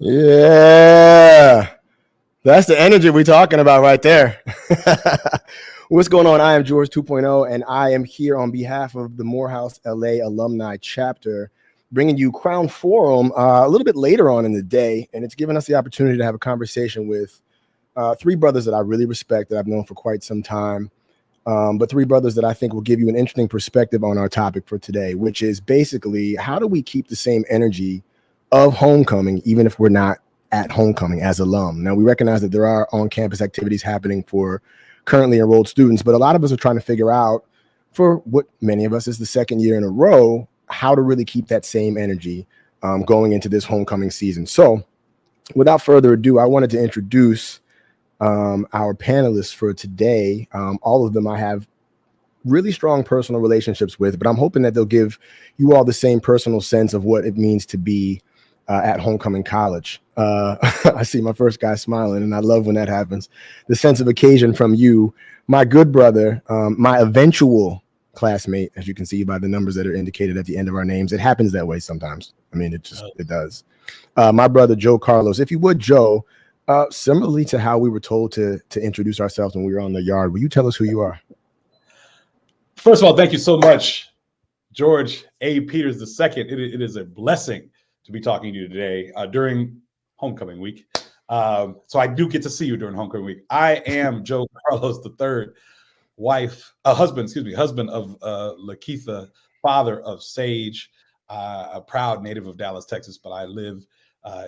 Yeah, that's the energy we're talking about right there. What's going on? I am George 2.0, and I am here on behalf of the Morehouse LA Alumni chapter, bringing you Crown Forum a little bit later on in the day. And it's given us the opportunity to have a conversation with three brothers that I really respect, that I've known for quite some time. But three brothers that I think will give you an interesting perspective on our topic for today, which is basically how do we keep the same energy of homecoming, even if we're not at homecoming as alum. Now, we recognize that there are on-campus activities happening for currently enrolled students, but a lot of us are trying to figure out, for what many of us is the second year in a row, how to really keep that same energy going into this homecoming season. So without further ado, I wanted to introduce our panelists for today. All of them I have really strong personal relationships with, but I'm hoping that they'll give you all the same personal sense of what it means to be at homecoming college. I see my first guy smiling, and I love when that happens. The sense of occasion from you, my good brother, my eventual classmate, as you can see by the numbers that are indicated at the end of our names. It happens that way sometimes. I mean, it does. My brother, Joe Carlos. If you would, Joe, similarly to how we were told to introduce ourselves when we were on the yard, will you tell us who you are? First of all, thank you so much, George A. Peters II. It is a blessing to be talking to you today during homecoming week. So I do get to see you during homecoming week. I am Joe Carlos III, husband of Lakeitha, father of Sage, a proud native of Dallas, Texas, but I live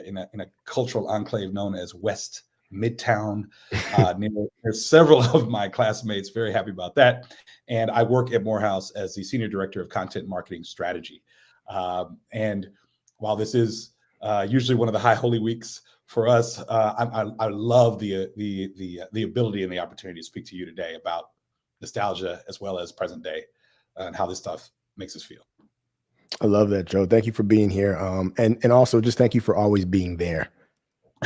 in a cultural enclave known as West Midtown. There's several of my classmates, very happy about that. And I work at Morehouse as the Senior Director of Content Marketing Strategy. And while this is usually one of the high holy weeks for us, I love the ability and the opportunity to speak to you today about nostalgia as well as present day and how this stuff makes us feel. I love that, Joe. Thank you for being here. And also just thank you for always being there.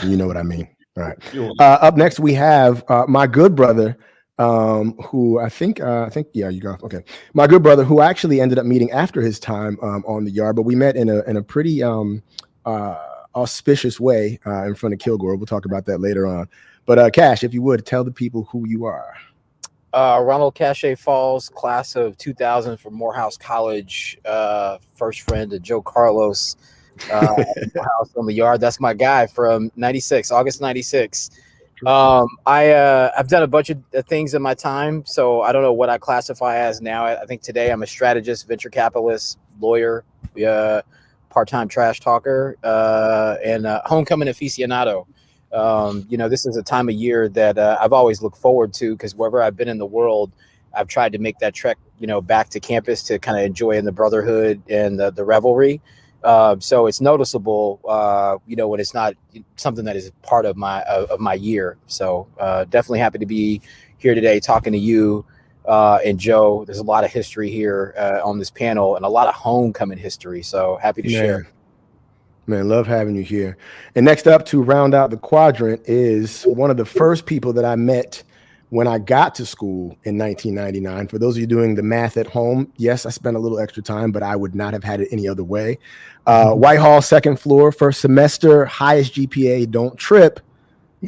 You know what I mean? All right. Up next, we have my good brother, who I think, yeah, you go. Okay. My good brother, who actually ended up meeting after his time on the yard, but we met in a pretty auspicious way in front of Kilgore. We'll talk about that later on. But Caishe, if you would, tell the people who you are. Ronald Caishe Falls, class of 2000 from Morehouse College, first friend of Joe Carlos, Morehouse on the yard. That's my guy from 96, August 96. I've done a bunch of things in my time, so I don't know what I classify as now. I think today I'm a strategist, venture capitalist, lawyer, part-time trash talker, and homecoming aficionado. This is a time of year that I've always looked forward to, because wherever I've been in the world, I've tried to make that trek, back to campus to kind of enjoy in the brotherhood and the revelry. So it's noticeable, when it's not something that is part of my year. So definitely happy to be here today talking to you and Joe. There's a lot of history here on this panel, and a lot of homecoming history. So happy to share. Man, love having you here. And next up to round out the quadrant is one of the first people that I met when I got to school in 1999. For those of you doing the math at home, yes, I spent a little extra time, but I would not have had it any other way. Whitehall, second floor, first semester, highest GPA, don't trip,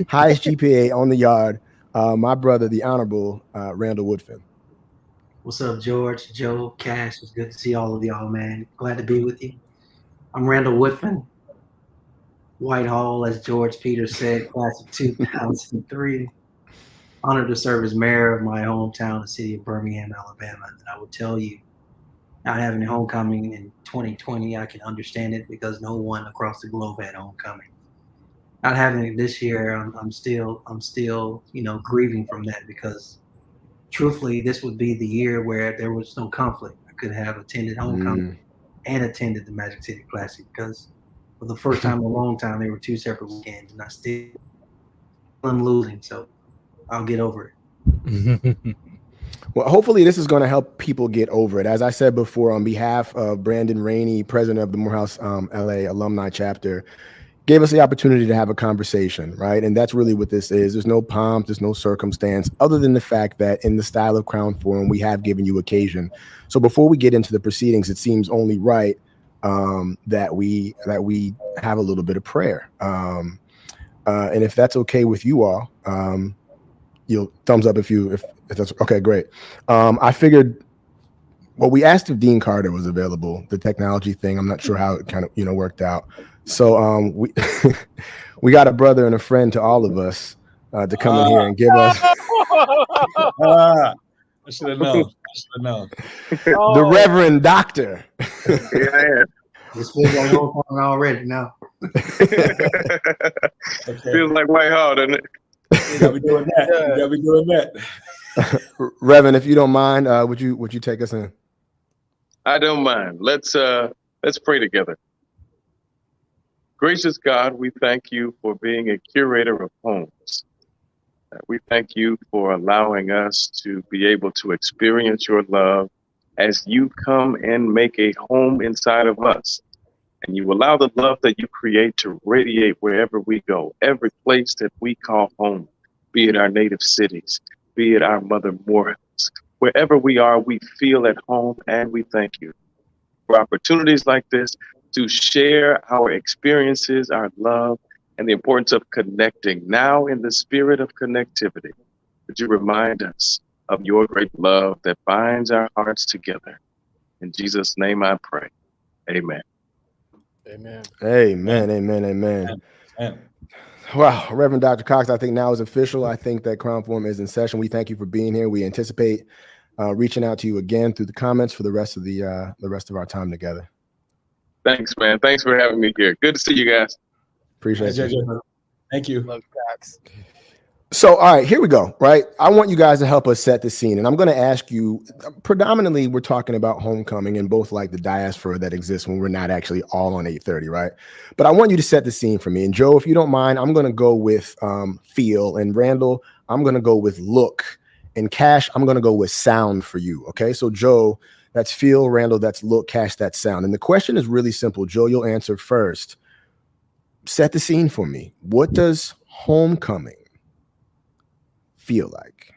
highest GPA on the yard. My brother, the Honorable Randall Woodfin. What's up, George, Joe, Cash? It's good to see all of y'all, man. Glad to be with you. I'm Randall Woodfin, Whitehall, as George Peters said, class of 2003. Honored to serve as mayor of my hometown, the city of Birmingham, Alabama. And I will tell you, not having a homecoming in 2020, I can understand it, because no one across the globe had homecoming. Not having it this year, I'm still, grieving from that, because truthfully, this would be the year where there was no conflict. I could have attended homecoming and attended the Magic City Classic, because for the first time in a long time, they were two separate weekends, and I'm losing, so I'll get over it. Well, hopefully this is going to help people get over it. As I said before, on behalf of Brandon Rainey, president of the Morehouse LA Alumni chapter, gave us the opportunity to have a conversation, right? And that's really what this is. There's no pomp, there's no circumstance, other than the fact that in the style of Crown Forum, we have given you occasion. So before we get into the proceedings, it seems only right that we have a little bit of prayer. And if that's okay with you all, you'll thumbs up if that's okay. Great. I figured. Well, we asked if Dean Carter was available. The technology thing, I'm not sure how it kind of worked out. So we we got a brother and a friend to all of us to come in here and give us I should have known. the Reverend Doctor. Yeah, I am. This feels like homecoming already now. Feels like Whitehall, doesn't it? You gotta be doing that. You gotta be doing that. Reverend, if you don't mind, would you take us in? I don't mind. Let's pray together. Gracious God, we thank you for being a curator of homes. We thank you for allowing us to be able to experience your love as you come and make a home inside of us. And you allow the love that you create to radiate wherever we go, every place that we call home, be it our native cities, be it our mother Morehouse. Wherever we are, we feel at home, and we thank you for opportunities like this to share our experiences, our love, and the importance of connecting. Now, in the spirit of connectivity, would you remind us of your great love that binds our hearts together? In Jesus' name I pray. Amen. Amen. Amen. Amen. Amen. Amen. Wow, Reverend Dr. Cox, I think now is official. I think that Crown Forum is in session. We thank you for being here. We anticipate reaching out to you again through the comments for the rest of our time together. Thanks, man. Thanks for having me here. Good to see you guys. Appreciate you. Thank you. Love Cox. So, all right, here we go, right? I want you guys to help us set the scene. And I'm going to ask you, predominantly, we're talking about homecoming and both like the diaspora that exists when we're not actually all on 830, right? But I want you to set the scene for me. And Joe, if you don't mind, I'm going to go with feel. And Randall, I'm going to go with look. And Caishe, I'm going to go with sound for you, okay? So, Joe, that's feel. Randall, that's look. Caishe, that's sound. And the question is really simple. Joe, you'll answer first. Set the scene for me. What does homecoming feel like?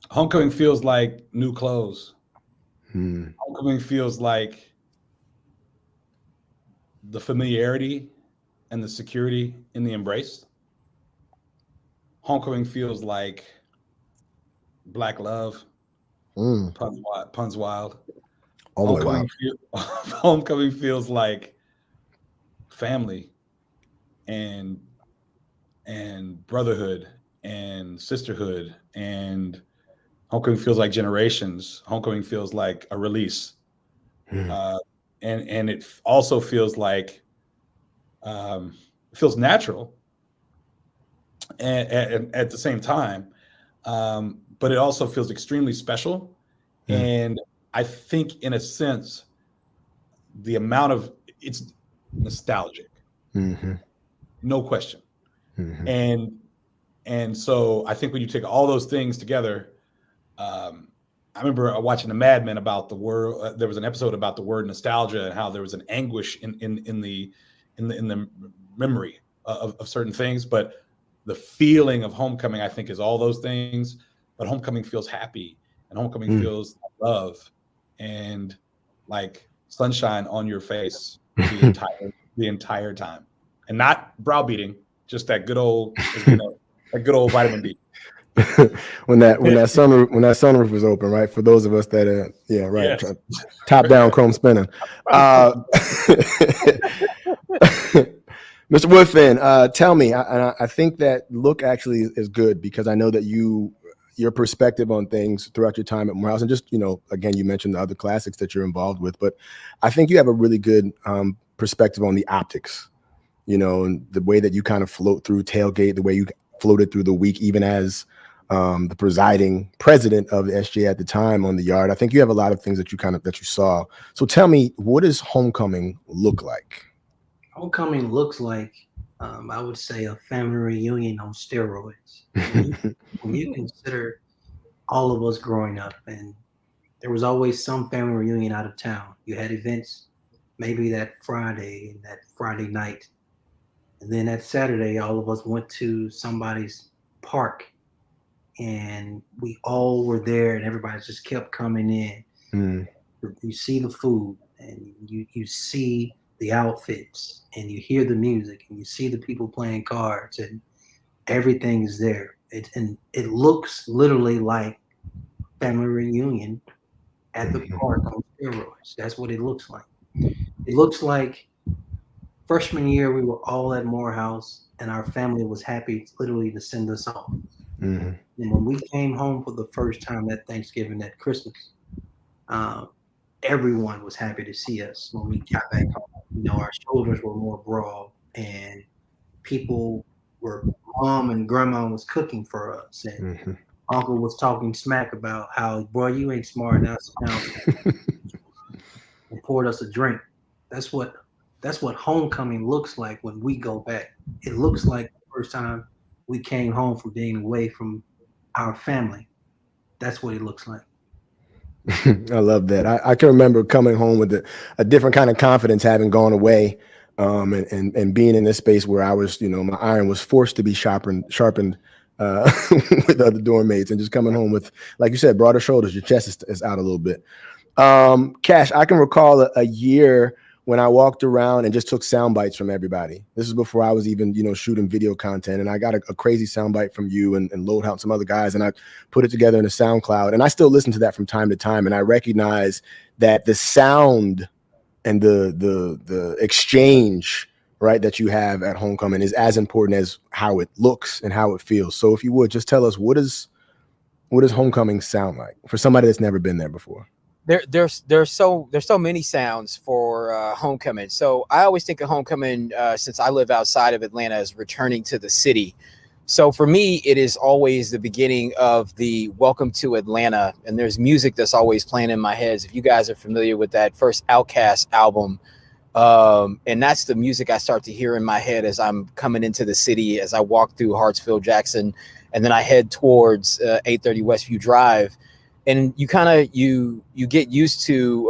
Homecoming feels like new clothes. Homecoming feels like the familiarity and the security in the embrace. Homecoming feels like Black love. Puns wild. Homecoming feels like family and brotherhood and sisterhood, and homecoming feels like generations. Homecoming feels like a release, and it also feels like it feels natural, and at the same time, but it also feels extremely special. And I think, in a sense, the amount of it's nostalgic, no question. And so I think when you take all those things together, I remember watching the Mad Men about the word. There was an episode about the word nostalgia and how there was an anguish in the memory of certain things. But the feeling of homecoming, I think, is all those things. But homecoming feels happy, and homecoming feels love, and like sunshine on your face the entire time, and not browbeating. Just that good old, that good old vitamin D. when that sunroof was open, right? For those of us that Yes. Top down chrome spinning. Mr. Woodfin, tell me. I think that look actually is good because I know that your perspective on things throughout your time at Morehouse, and just again, you mentioned the other classics that you're involved with, but I think you have a really good perspective on the optics. And the way that you kind of float through tailgate, the way you floated through the week, even as the presiding president of the SJ at the time on the yard. I think you have a lot of things that you saw. So tell me, what does homecoming look like? Homecoming looks like, I would say, a family reunion on steroids. When you consider all of us growing up, and there was always some family reunion out of town. You had events, maybe that Friday and that Friday night. And then that Saturday, all of us went to somebody's park, and we all were there, and everybody just kept coming in. You see the food, and you see the outfits, and you hear the music, and you see the people playing cards, and everything is there. And it looks literally like family reunion at the park on steroids. That's what it looks like. It looks like freshman year we were all at Morehouse, and our family was happy literally to send us off. And when we came home for the first time that Thanksgiving, that Christmas, everyone was happy to see us when we got back home. You know, our shoulders were more broad, and people were, mom and grandma was cooking for us, and uncle was talking smack about how, boy, you ain't smart enough, and poured us a drink. That's what homecoming looks like when we go back. It looks like the first time we came home from being away from our family. That's what it looks like. I love that. I can remember coming home with a different kind of confidence, having gone away, and being in this space where I was, you know, my iron was forced to be sharpened with other dorm mates, and just coming home with, like you said, broader shoulders. Your chest is out a little bit. Cash, I can recall a year when I walked around and just took sound bites from everybody. This is before I was even, you know, shooting video content, and I got a crazy sound bite from you and Load Out, some other guys, and I put it together in a SoundCloud, and I still listen to that from time to time, and I recognize that the sound and the exchange, right, that you have at homecoming is as important as how it looks and how it feels. So if you would just tell us, what does homecoming sound like for somebody that's never been there before? There's so many sounds for homecoming. So I always think of homecoming, since I live outside of Atlanta, as returning to the city. So for me, it is always the beginning of the welcome to Atlanta, and there's music that's always playing in my head. If you guys are familiar with that first Outkast album, and that's the music I start to hear in my head as I'm coming into the city, as I walk through Hartsfield Jackson, and then I head towards 830 Westview Drive. And you kind of you get used to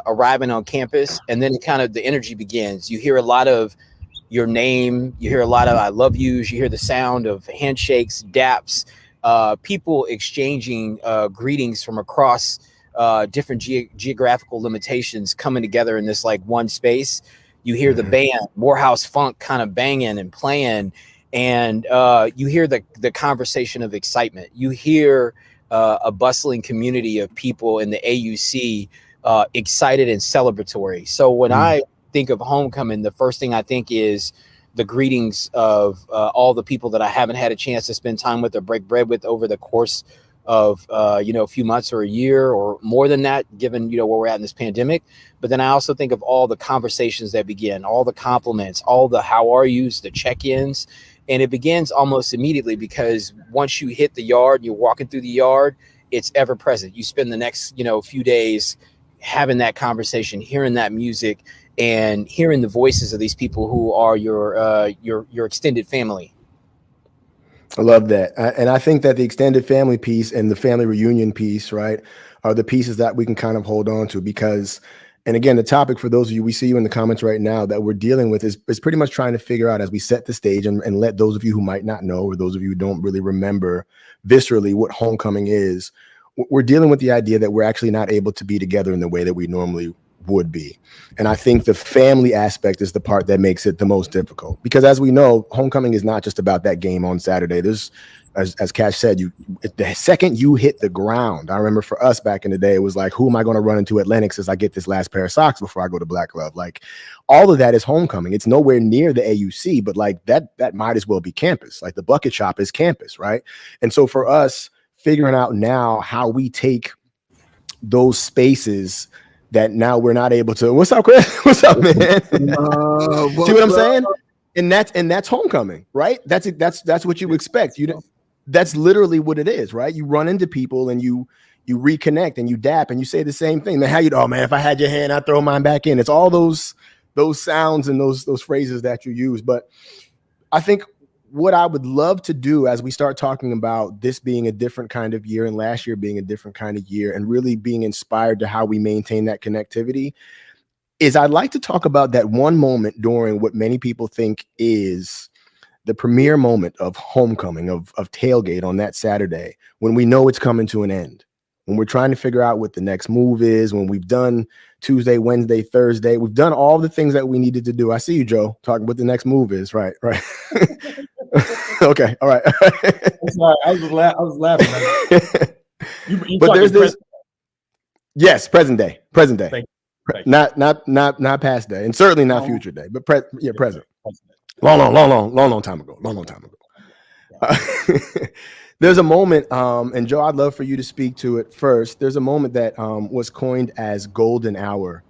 arriving on campus, and then kind of the energy begins. You hear a lot of your name, you hear a lot of I love yous, you hear the sound of handshakes, daps, people exchanging greetings from across different geographical limitations coming together in this like one space. You hear the band, Morehouse funk, kind of banging and playing, and you hear the conversation of excitement. You hear a bustling community of people in the AUC, excited and celebratory. So when I think of homecoming, the first thing I think is the greetings of all the people that I haven't had a chance to spend time with or break bread with over the course of a few months or a year or more than that, given where we're at in this pandemic. But then I also think of all the conversations that begin, all the compliments, all the how are yous, the check-ins. And it begins almost immediately, because once you hit the yard, you're walking through the yard, it's ever present. You spend the next, few days having that conversation, hearing that music, and hearing the voices of these people who are your extended family. I love that. And I think that the extended family piece and the family reunion piece, right, are the pieces that we can kind of hold on to, because, and again, the topic for those of you, we see you in the comments right now, that we're dealing with is pretty much trying to figure out, as we set the stage and let those of you who might not know, or those of you who don't really remember viscerally what homecoming is, we're dealing with the idea that we're actually not able to be together in the way that we normally would be. And I think the family aspect is the part that makes it the most difficult, because as we know, homecoming is not just about that game on Saturday. There's, as Cash said, the second you hit the ground, I remember for us back in the day, it was like, who am I going to run into at Lennox as I get this last pair of socks before I go to Black Glove? Like, all of that is homecoming. It's nowhere near the AUC, but like that might as well be campus. Like the bucket shop is campus, right? And so for us, figuring out now how we take those spaces that now we're not able to. What's up, Chris? What's up, man? See what I'm saying? And that's homecoming, right? That's what you expect. That's literally what it is, right? You run into people and you reconnect and you dap and you say the same thing. Man, how you? Oh man, if I had your hand, I'd throw mine back in. It's all those sounds and those phrases that you use. But I think what I would love to do as we start talking about this being a different kind of year and last year being a different kind of year, and really being inspired to how we maintain that connectivity, is I'd like to talk about that one moment during what many people think is the premier moment of homecoming, of tailgate on that Saturday, when we know it's coming to an end, when we're trying to figure out what the next move is, when we've done Tuesday, Wednesday, Thursday, we've done all the things that we needed to do. I see you, Joe, talking what the next move is. Right. Okay. All right. I'm sorry. I was laughing. But there's this. Yes, present day. Thank you. Not past day, and certainly not future day, but present. Long time ago. There's a moment, and Joe, I'd love for you to speak to it first. There's a moment that was coined as golden hour,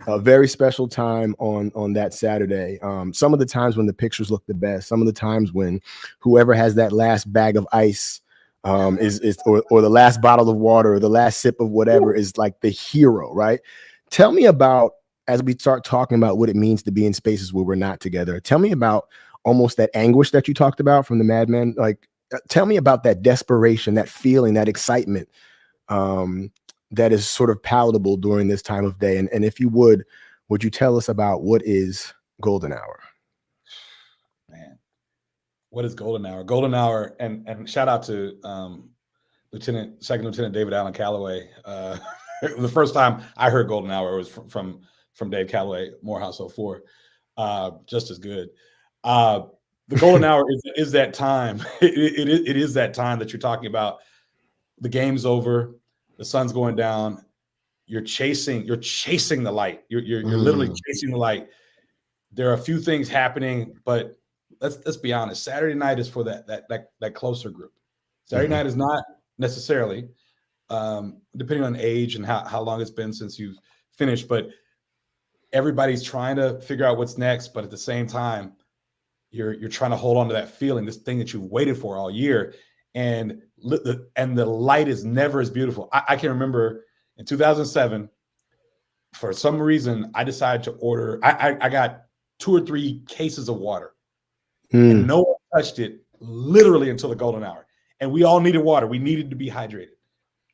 a very special time on that Saturday. Some of the times when the pictures look the best, some of the times when whoever has that last bag of ice is or the last bottle of water or the last sip of whatever is like the hero, right? Tell me about, as we start talking about what it means to be in spaces where we're not together, tell me about almost that anguish that you talked about from the madman. Like, tell me about that desperation, that feeling, that excitement that is sort of palatable during this time of day. And if you would you tell us about what is golden hour? Man, what is golden hour? Golden hour, and shout out to Second Lieutenant David Allen Calloway. The first time I heard golden hour was from Dave Calloway, Morehouse 04. Just as good. The golden hour is that time. It is that time that you're talking about. The game's over, the sun's going down. You're chasing the light. You're literally chasing the light. There are a few things happening, but let's be honest. Saturday night is for that closer group. Saturday night is not necessarily, depending on age and how long it's been since you've finished, but everybody's trying to figure out what's next. But at the same time, you're trying to hold on to that feeling, this thing that you've waited for all year, and the light is never as beautiful. I can remember in 2007, for some reason, I decided to order. I got 2 or 3 cases of water, and no one touched it literally until the golden hour. And we all needed water. We needed to be hydrated.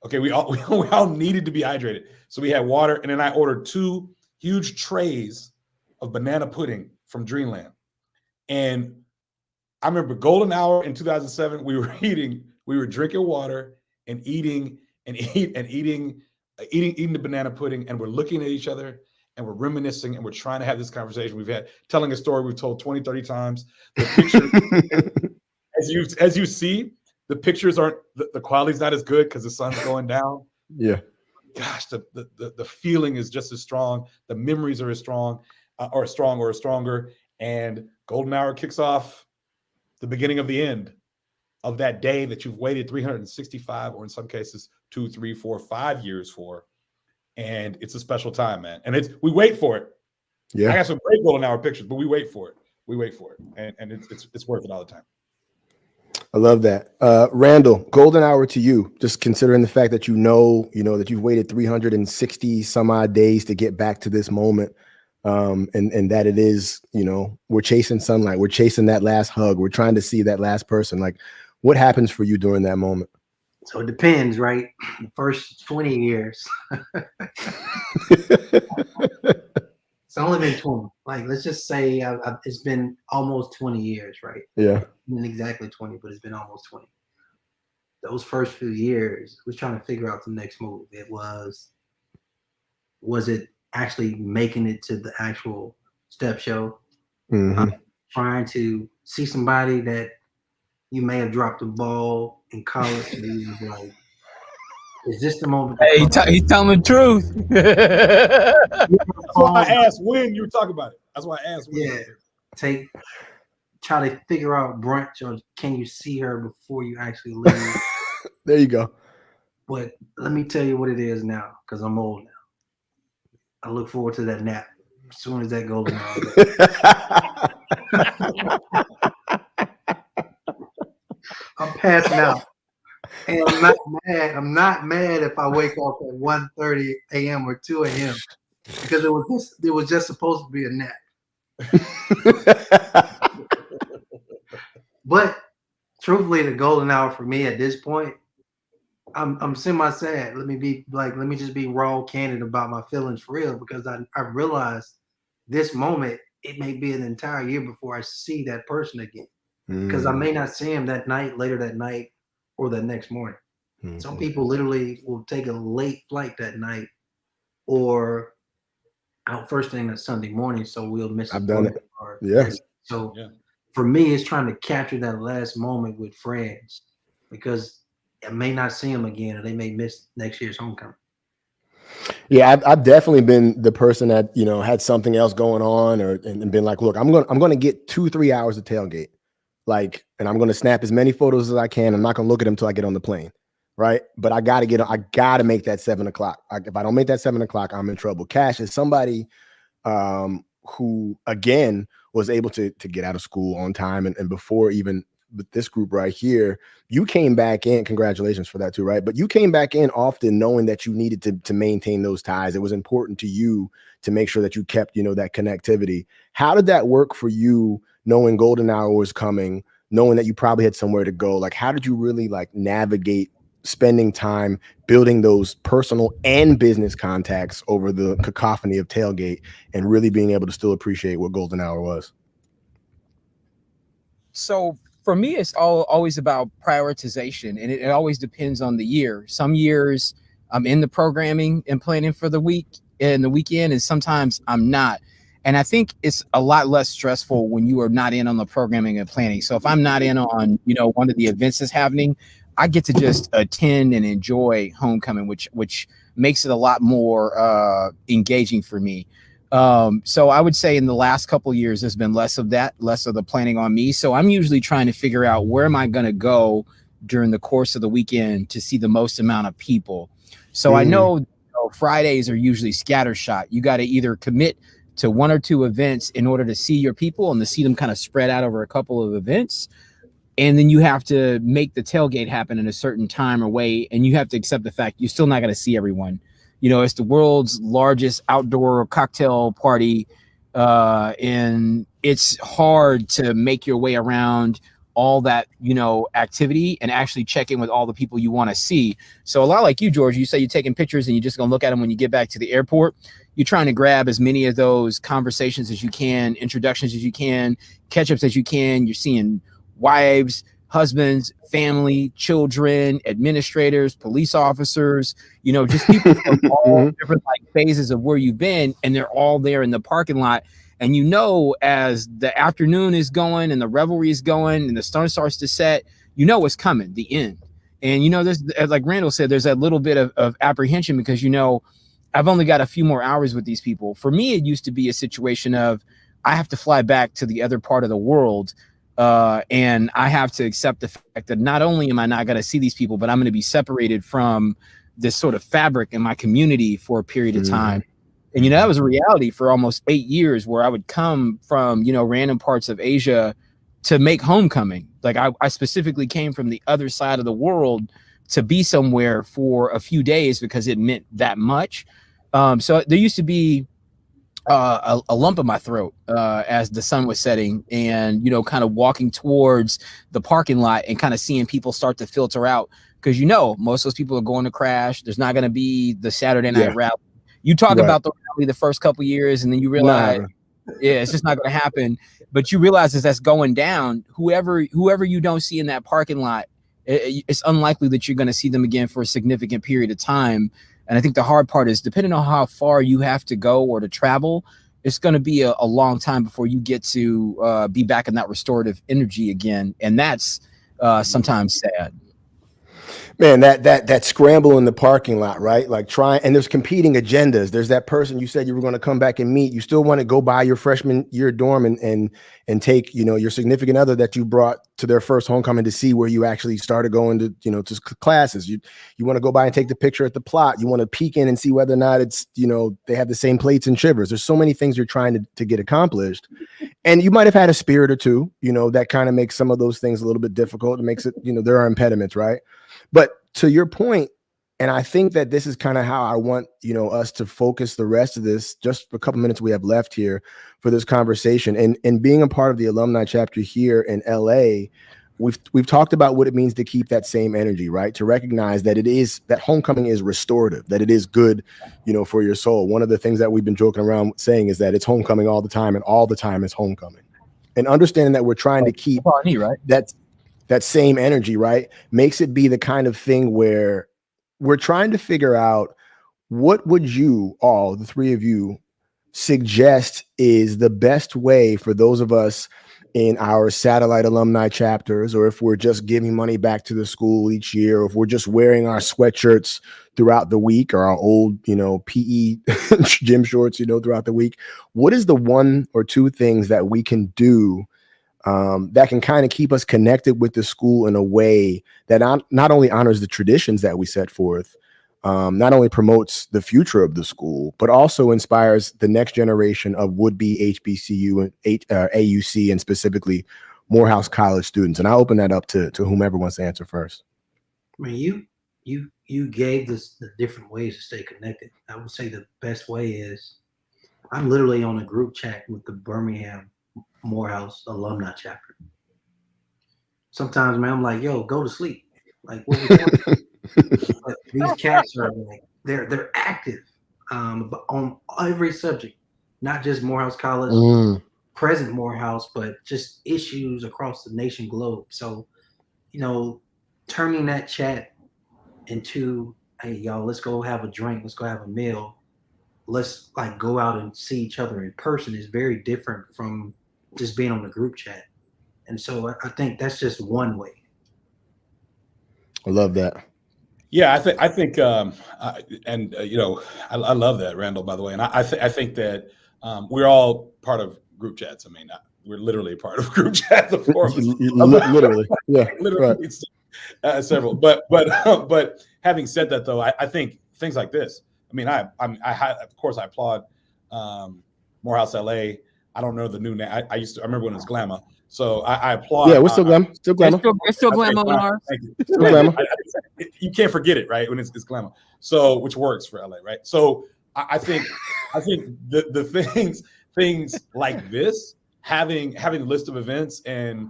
Okay, we all needed to be hydrated. So we had water, and then I ordered 2 huge trays of banana pudding from Dreamland. And I remember golden hour in 2007, we were drinking water and eating the banana pudding, and we're looking at each other and we're reminiscing and we're trying to have this conversation. Telling a story we've told 20, 30 times. The picture, as you see, the pictures aren't, the quality's not as good because the sun's going down. Yeah. Gosh, the feeling is just as strong. The memories are as strong, or stronger. And golden hour kicks off the beginning of the end of that day that you've waited 365, or in some cases 2, 3, 4, 5 years for. And it's a special time, man. And we wait for it. Yeah. I got some great golden hour pictures, but we wait for it. And it's worth it all the time. I love that. Randall, golden hour to you, just considering the fact that you know that you've waited 360 some odd days to get back to this moment. And that it is, we're chasing sunlight. We're chasing that last hug. We're trying to see that last person. Like, what happens for you during that moment? So it depends, right? The first 20 years. It's only been 20. Like, let's just say it's been almost 20 years, right? Yeah. Not exactly 20, but it's been almost 20. Those first few years, I was trying to figure out the next move. It was it actually making it to the actual step show? Trying to see somebody that you may have dropped the ball in college, and you was like, is this the moment? Hey, he's telling the truth. That's why I asked when you were talking about it. That's why I asked when. Yeah. Try to figure out brunch, or can you see her before you actually leave? There you go. But let me tell you what it is now, because I'm old now. I look forward to that nap as soon as that golden hour. I'm passing out. And I'm not mad if I wake up at 1:30 a.m. or 2 a.m. because it was just supposed to be a nap. But truthfully, the golden hour for me at this point, I'm semi-sad. Let me just be raw, candid about my feelings for real, because I realized this moment, it may be an entire year before I see that person again. Because I may not see him that night, later that night, or the next morning. Some people literally will take a late flight that night or out first thing that Sunday morning, so we'll miss. I've done it. Yeah. So for me, it's trying to capture that last moment with friends because I may not see them again, or they may miss next year's homecoming. Yeah, I've definitely been the person that, you know, had something else going on and been like, look, I'm going to get 2-3 hours of tailgate, like, and I'm going to snap as many photos as I can. I'm not going to look at them until I get on the plane. Right. But I got to make that 7 o'clock. If I don't make that 7 o'clock, I'm in trouble. Caishe is somebody who, again, was able to get out of school on time. And before even with this group right here, you came back in. Congratulations for that too. Right. But you came back in often knowing that you needed to maintain those ties. It was important to you to make sure that you kept, you know, that connectivity. How did that work for you, knowing golden hour was coming, knowing that you probably had somewhere to go? Like, how did you really like navigate spending time building those personal and business contacts over the cacophony of tailgate and really being able to still appreciate what golden hour was? So for me, it's always about prioritization, and it always depends on the year. Some years I'm in the programming and planning for the week and the weekend, and sometimes I'm not. And I think it's a lot less stressful when you are not in on the programming and planning. So if I'm not in on, you know, one of the events that's happening, I get to just attend and enjoy homecoming, which makes it a lot more engaging for me. So I would say in the last couple of years, there's been less of that, less of the planning on me. So I'm usually trying to figure out where am I going to go during the course of the weekend to see the most amount of people. So I know, Fridays are usually scattershot. You got to either commit to 1 or 2 events in order to see your people and to see them kind of spread out over a couple of events. And then you have to make the tailgate happen in a certain time or way. And you have to accept the fact you're still not going to see everyone. You know, it's the world's largest outdoor cocktail party. And it's hard to make your way around all that, you know, activity and actually check in with all the people you want to see. So a lot like you, George, you say you're taking pictures and you're just going to look at them when you get back to the airport. You're trying to grab as many of those conversations as you can, introductions as you can, catch-ups as you can. You're seeing wives, husbands, family, children, administrators, police officers, you know, just people from all different like phases of where you've been, and they're all there in the parking lot. And you know, as the afternoon is going and the revelry is going and the sun starts to set, you know what's coming, the end. And you know, there's, like Randall said, there's that little bit of apprehension because, you know, I've only got a few more hours with these people. For me, it used to be a situation of I have to fly back to the other part of the world. And I have to accept the fact that not only am I not going to see these people, but I'm going to be separated from this sort of fabric in my community for a period of time. And, you know, that was a reality for almost 8 years where I would come from, you know, random parts of Asia to make homecoming. Like I specifically came from the other side of the world to be somewhere for a few days because it meant that much. So there used to be a lump in my throat as the sun was setting and, you know, kind of walking towards the parking lot and kind of seeing people start to filter out because, you know, most of those people are going to crash. There's not going to be the Saturday night rally. You talk about the rally the first couple of years and then you realize, it's just not going to happen. But you realize as that's going down, whoever you don't see in that parking lot, it's unlikely that you're going to see them again for a significant period of time. And I think the hard part is depending on how far you have to go or to travel, it's going to be a long time before you get to be back in that restorative energy again. And that's sometimes sad. Man, that scramble in the parking lot, right? Like and there's competing agendas. There's that person you said you were going to come back and meet. You still want to go by your freshman year dorm and take, you know, your significant other that you brought to their first homecoming to see where you actually started going to, you know, to classes. You want to go by and take the picture at the plot. You want to peek in and see whether or not it's, you know, they have the same plates and shivers. There's so many things you're trying to get accomplished. And you might have had a spirit or two, you know, that kind of makes some of those things a little bit difficult. It makes it, you know, there are impediments, right? But to your point, and I think that this is kind of how I want, you know, us to focus the rest of this, just a couple minutes we have left here for this conversation. And being a part of the alumni chapter here in LA, we've talked about what it means to keep that same energy, right? To recognize that that homecoming is restorative, that it is good, you know, for your soul. One of the things that we've been joking around saying is that it's homecoming all the time and all the time is homecoming. And understanding that we're trying to keep right? that same energy, right, makes it be the kind of thing where we're trying to figure out what would you all, the three of you, suggest is the best way for those of us in our satellite alumni chapters, or if we're just giving money back to the school each year, or if we're just wearing our sweatshirts throughout the week, or our old, PE gym shorts, throughout the week. What is the one or two things that we can do that can kind of keep us connected with the school in a way that not only honors the traditions that we set forth, not only promotes the future of the school, but also inspires the next generation of would-be HBCU and AUC, and specifically Morehouse College students? And I'll open that up to whomever wants to answer first. I mean, you gave us the different ways to stay connected. I would say the best way is I'm literally on a group chat with the Birmingham Morehouse alumni chapter. Sometimes, man, I'm like, yo, go to sleep. Like, what we doing? But these cats are like, they're active on every subject, not just Morehouse College, present Morehouse, but just issues across the nation globe. So, turning that chat into, hey, y'all, let's go have a drink, let's go have a meal, let's like go out and see each other in person is very different from just being on the group chat. And so I think that's just one way. I love that. Yeah, I think, I love that, Randall, by the way. And I think that we're all part of group chats. I mean, we're literally part of group chats. Of course, literally, yeah, literally, right. Several. But having said that, though, I think things like this. I mean, I of course I applaud Morehouse LA. I don't know the new name. I remember when it was Glamour. So I applaud. Yeah, we're still Glamour. Still Glamour. It's still Glamour. Still Glamour. You can't forget it, right? When it's Glamour. So, which works for LA, right? So I think the things like this, having a list of events and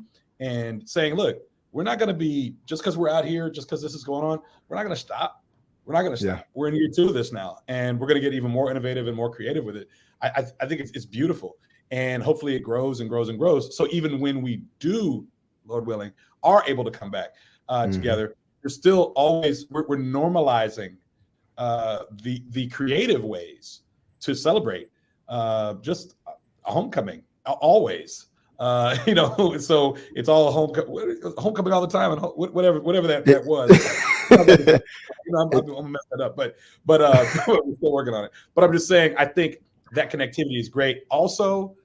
saying, look, we're not going to be, just because we're out here, just because this is going on, we're not going to stop. We're not going to stop. Yeah. We're in year 2 of this now, and we're going to get even more innovative and more creative with it. I think it's beautiful. And hopefully it grows and grows and grows. So even when we do, Lord willing, are able to come back together, we're still always, we're normalizing the creative ways to celebrate just a homecoming, always. So it's all homecoming all the time, and whatever that was. I'm gonna mess that up, but we're still working on it. But I'm just saying, I think that connectivity is great. Also,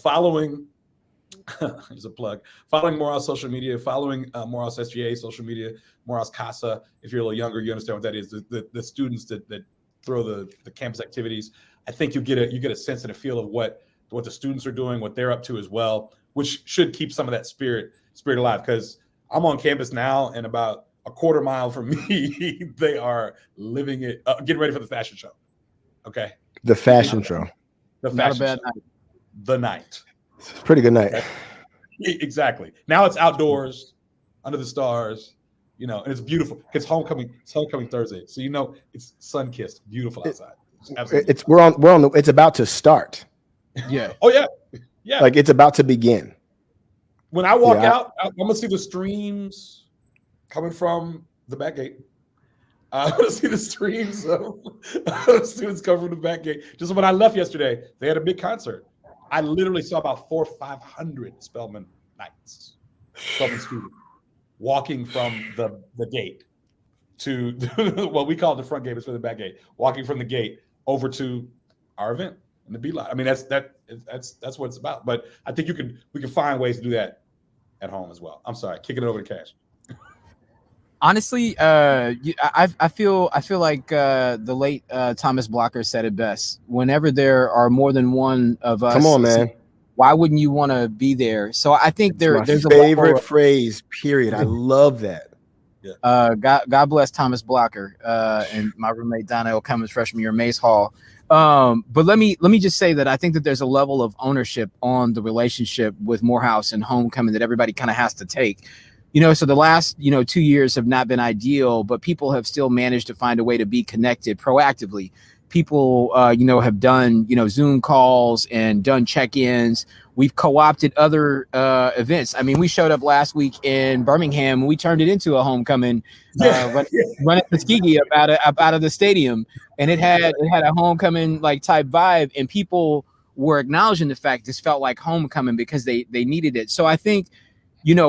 following, here's a plug, following Morehouse social media, following Morehouse SGA social media, Morehouse CASA. If you're a little younger, you understand what that is. The students that throw the campus activities. I think you get a sense and a feel of what the students are doing, what they're up to as well, which should keep some of that spirit alive. Because I'm on campus now, and about a quarter mile from me, they are living it, getting ready for the fashion show. Okay. The fashion show. The fashion show. Night. The night. It's a pretty good night. Exactly. Now it's outdoors, under the stars, and it's beautiful. It's homecoming Thursday. So it's sun-kissed, beautiful outside. It's about to start. Yeah. Oh yeah. Yeah. Like it's about to begin. When I walk out, I'm gonna see the streams coming from the back gate. I want to see the streams of students come from the back gate. Just when I left yesterday, they had a big concert. I literally saw about 400 or 500 Spelman students walking from the gate to what we call the front gate, but it's for the back gate. Walking from the gate over to our event in the beeline. I mean, that's what it's about. But I think we can find ways to do that at home as well. I'm sorry, kicking it over to Caishe. Honestly, I feel like the late Thomas Blocker said it best. Whenever there are more than one of us, come on, man, why wouldn't you want to be there? So I think there's a favorite phrase. Period. I love that. Yeah. God bless Thomas Blocker and my roommate Donnell Cummins freshman year, Mace Hall. But let me just say that I think that there's a level of ownership on the relationship with Morehouse and homecoming that everybody kind of has to take. So the last, 2 years have not been ideal, but people have still managed to find a way to be connected proactively. people, have done, Zoom calls and done check-ins. We've co-opted other events. I mean, we showed up last week in Birmingham and we turned it into a homecoming, running Tuskegee up out of the stadium, and it had a homecoming like type vibe, and people were acknowledging the fact this felt like homecoming because they needed it. So I think,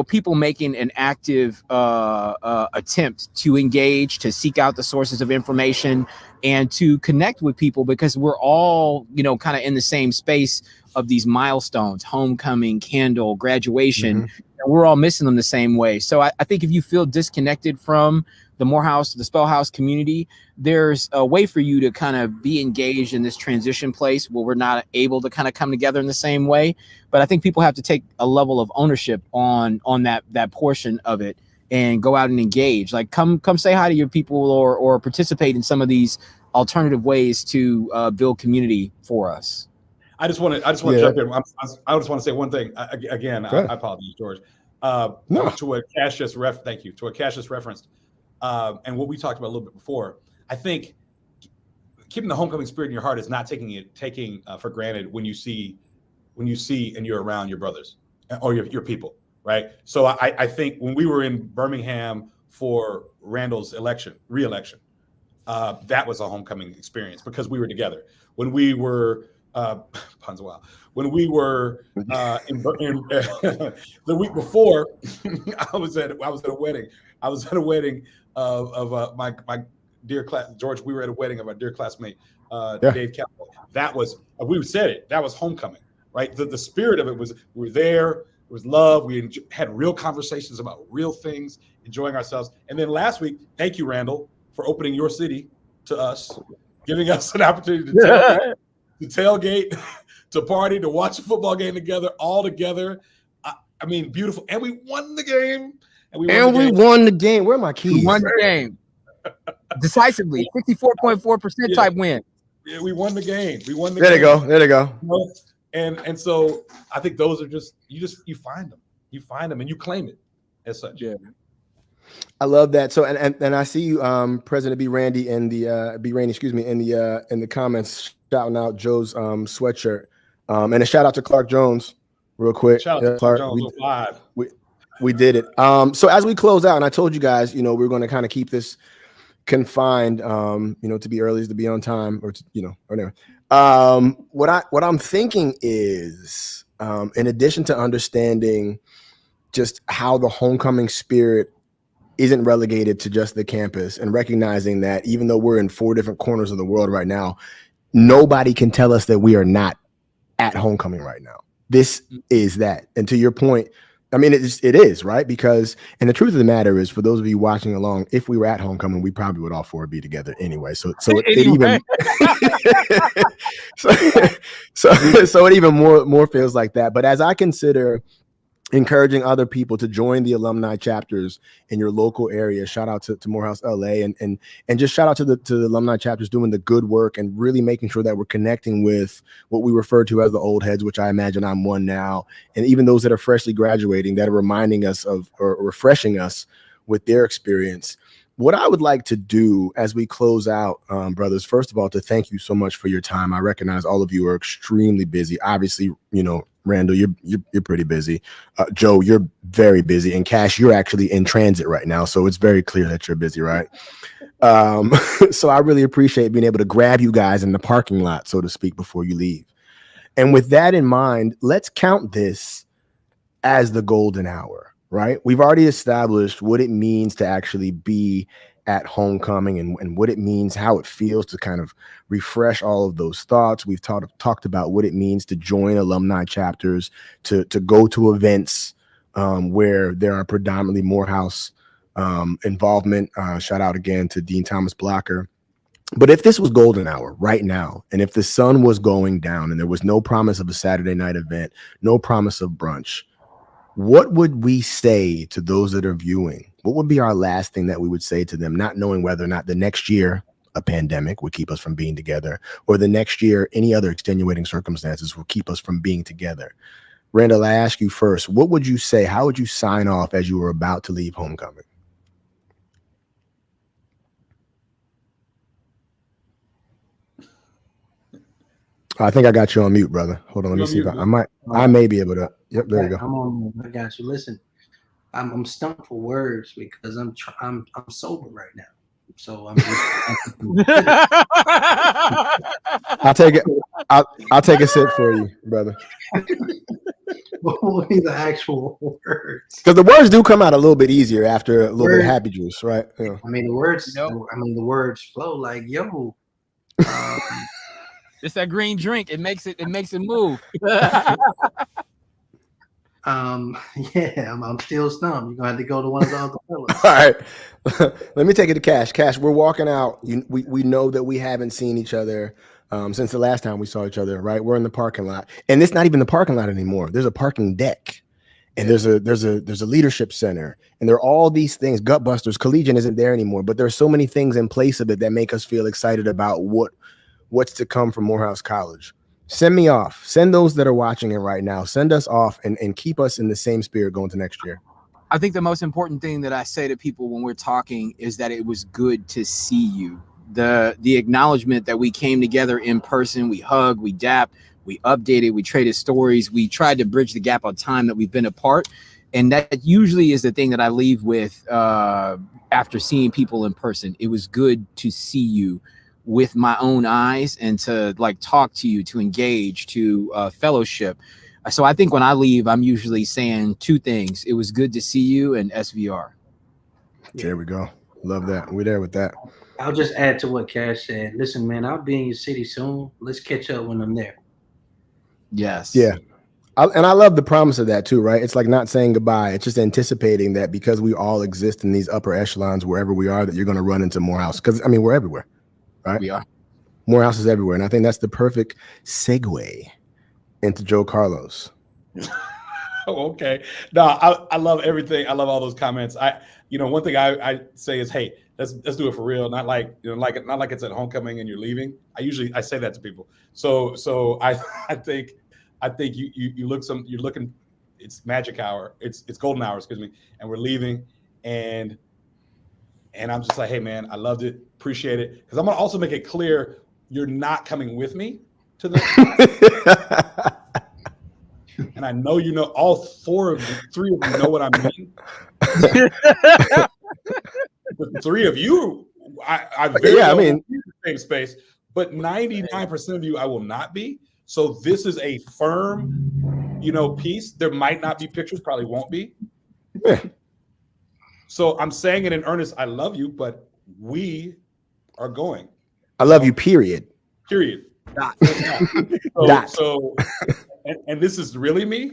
people making an active attempt to engage, to seek out the sources of information, and to connect with people, because we're all, kind of in the same space of these milestones: homecoming, candle, graduation. And we're all missing them the same way. So I think if you feel disconnected from the Morehouse, the Spellhouse community, there's a way for you to kind of be engaged in this transition place where we're not able to kind of come together in the same way. But I think people have to take a level of ownership on that portion of it and go out and engage. Like come say hi to your people, or participate in some of these alternative ways to build community for us. I just want to jump in. I just want to say one thing. Again, I apologize, George. No. To what Cash just thank you. To what Cash just referenced, and what we talked about a little bit before. I think keeping the homecoming spirit in your heart is not taking for granted when you see and you're around your brothers or your people, right? So I think when we were in Birmingham for Randall's re-election, that was a homecoming experience because we were together. When we were when we were in the week before, I was at a wedding. I was at a wedding of my dear class, George. We were at a wedding of our dear classmate, Dave Campbell. That was, we said it, that was homecoming, right? The spirit of it was, we were there, it was love. We had real conversations about real things, enjoying ourselves. And then last week, thank you, Randall, for opening your city to us, giving us an opportunity to tailgate, to party, to watch a football game together, all together. I mean, beautiful. And we won the game. We won the game. Where are my keys? We won the game decisively, 64.4% type win. Yeah, we won the game. There they go. And so I think those are you find them and you claim it as such. Yeah. I love that. So and I see you, President B. Randy in the comments shouting out Joe's sweatshirt, and a shout out to Clark Jones, real quick. Shout out to Clark Jones live. We did it. So as we close out, and I told you guys, we're going to kind of keep this confined, to be early is to be on time, or whatever. What I'm thinking is, in addition to understanding just how the homecoming spirit isn't relegated to just the campus, and recognizing that even though we're in 4 different corners of the world right now, nobody can tell us that we are not at homecoming right now. This is that. And to your point, I mean, it is, right? Because, and the truth of the matter is, for those of you watching along, if we were at homecoming, we probably would all 4 be together anyway. So it even more feels like that. But as I consider encouraging other people to join the alumni chapters in your local area, shout out to Morehouse LA, and just shout out to the alumni chapters doing the good work and really making sure that we're connecting with what we refer to as the old heads, which I imagine I'm one now, and even those that are freshly graduating that are reminding us of, or refreshing us with their experience. What I would like to do as we close out, brothers, first of all, to thank you so much for your time. I recognize all of you are extremely busy. Obviously, Randall, you're pretty busy. Joe, you're very busy. And Cash, you're actually in transit right now. So it's very clear that you're busy, right? So I really appreciate being able to grab you guys in the parking lot, so to speak, before you leave. And with that in mind, let's count this as the golden hour, right? We've already established what it means to actually be at homecoming, and what it means, how it feels to kind of refresh all of those thoughts. We've talked about what it means to join alumni chapters, to go to events where there are predominantly Morehouse involvement. Shout out again to Dean Thomas Blocker. But if this was golden hour right now, and if the sun was going down and there was no promise of a Saturday night event, no promise of brunch, what would we say to those that are viewing? What would be our last thing that we would say to them, not knowing whether or not the next year a pandemic would keep us from being together, or the next year any other extenuating circumstances will keep us from being together? Randall, I ask you first, what would you say? How would you sign off as you were about to leave homecoming? I think I got you on mute, brother. Hold on, let me see if I might. I may be able to. Yep, there you go. I'm on. I got you. Listen, I'm stumped for words because I'm sober right now. So I'm just. I'll take it. I'll take a sip for you, brother. What will be the actual words? Because the words do come out a little bit easier after a little bit of happy juice, right? Yeah. I mean, the words. The words flow like yo. It's that green drink. It makes it move. Yeah, I'm still stumped. You're gonna have to go to one of the other fellas. All right. Let me take it to Cash. Cash, we're walking out. We know that we haven't seen each other since the last time we saw each other, right? We're in the parking lot. And it's not even the parking lot anymore. There's a parking deck. And there's a leadership center. And there are all these things. Gutbusters, Collegiate isn't there anymore, but there's so many things in place of it that make us feel excited about what's to come from Morehouse College. Send me off. Send those that are watching it right now. Send us off and keep us in the same spirit going to next year. I think the most important thing that I say to people when we're talking is that it was good to see you. The acknowledgement that we came together in person, we hugged, we dapped, we updated, we traded stories, we tried to bridge the gap of time that we've been apart. And that usually is the thing that I leave with after seeing people in person. It was good to see you with my own eyes and to like talk to you, to engage, to fellowship. So I think when I leave, I'm usually saying two things. It was good to see you and SVR. There we go. Love that. We're there with that. I'll just add to what Cash said. Listen, man, I'll be in your city soon. Let's catch up when I'm there. Yes. Yeah. And I love the promise of that too, right? It's like not saying goodbye. It's just anticipating that because we all exist in these upper echelons, wherever we are, that you're going to run into Morehouse. Because, I mean, we're everywhere. Right? We are. Morehouse is everywhere. And I think that's the perfect segue into Joe Carlos. Oh, okay. No, I love everything. I love all those comments. One thing I say is, hey, let's do it for real. Not like it's at homecoming and you're leaving. I say that to people. So I think you're looking, it's magic hour. It's golden hour, excuse me. And we're leaving and I'm just like, hey man, I loved it. Appreciate it. Because I'm going to also make it clear you're not coming with me to the and I know all three of you know what I mean. The three of you, I mean in the same space, but 99% of you I will not be. So this is a firm, piece. There might not be pictures, probably won't be. Yeah. So I'm saying it in earnest. I love you, but we are going. I love you, period. Period. Dot. So and this is really me,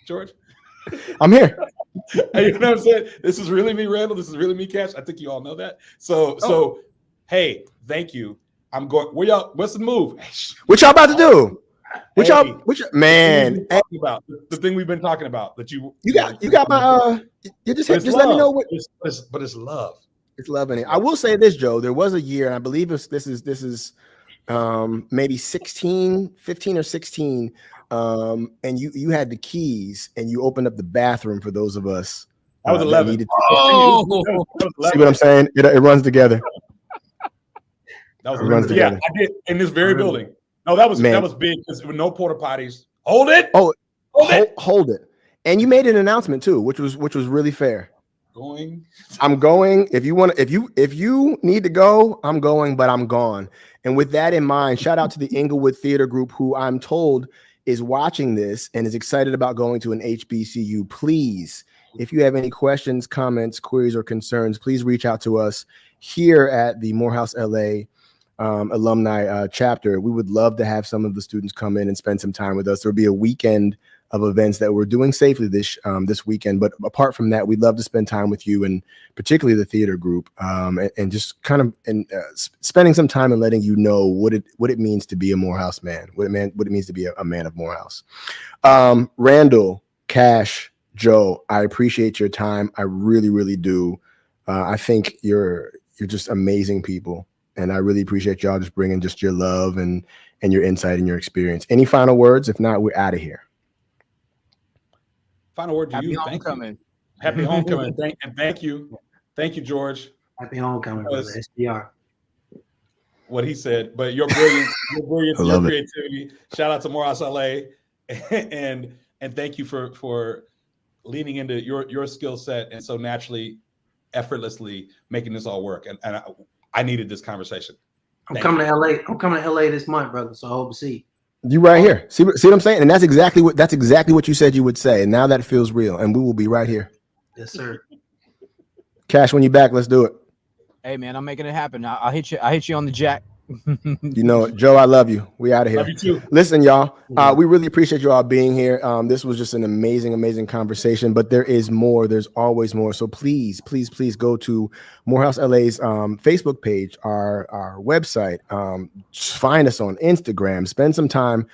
George. I'm here. You know what I'm saying? This is really me, Randall. This is really me, Cash. I think you all know that. So hey, thank you. I'm going. Where y'all? What's the move? What y'all about to do? Man? The thing we've been talking about that you got my you just let me know what. But it's love. It's love in it. I will say this, Joe. There was a year, and I believe this is maybe 15 or 16. And you had the keys, and you opened up the bathroom for those of us. That was 11. See what I'm saying? It runs together. That was together. I did in this very building. No, that was big because with no porta potties. Hold it. Hold it. And you made an announcement too, which was really fair. I'm going. If you need to go, I'm going, but I'm gone. And with that in mind, shout out to the Inglewood Theater Group, who I'm told is watching this and is excited about going to an HBCU. Please, if you have any questions, comments, queries, or concerns, please reach out to us here at the Morehouse LA alumni chapter. We would love to have some of the students come in and spend some time with us. There'll be a weekend of events that we're doing safely this weekend. But apart from that, we'd love to spend time with you, and particularly the theater group, and just kind of spending some time and letting you know what it means to be a Morehouse man, what it means to be a man of Morehouse. Randall, Cash, Joe, I appreciate your time. I really, really do. I think you're just amazing people, and I really appreciate y'all just bringing just your love and your insight and your experience. Any final words? If not, we're out of here. Final word to Happy you. homecoming. Happy homecoming. Thank you. Thank you, George. Happy homecoming, brother. SDR. what he said, but your brilliance, I your love it. creativity. Shout out to Morehouse LA, and thank you for leaning into your skill set and so naturally, effortlessly making this all work. And I needed this conversation. I'm coming to LA. I'm coming to LA this month, brother. So I hope to see You right here. See what I'm saying? And that's exactly what you said you would say. And now that feels real. And we will be right here. Yes, sir. Cash, when you back, let's do it. Hey man, I'm making it happen. I'll hit you on the jack. You know it. Joe, I love you. We out of here. Love you too. Listen, y'all, we really appreciate you all being here. This was just an amazing conversation, but there is more. There's always more. So please go to Morehouse LA's Facebook page, our website. Find us on Instagram. Spend some time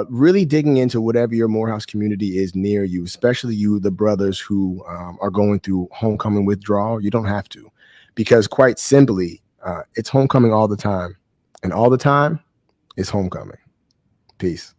really digging into whatever your Morehouse community is near you, especially you, the brothers who are going through homecoming withdrawal. You don't have to, because quite simply, it's homecoming all the time, and all the time is homecoming. Peace.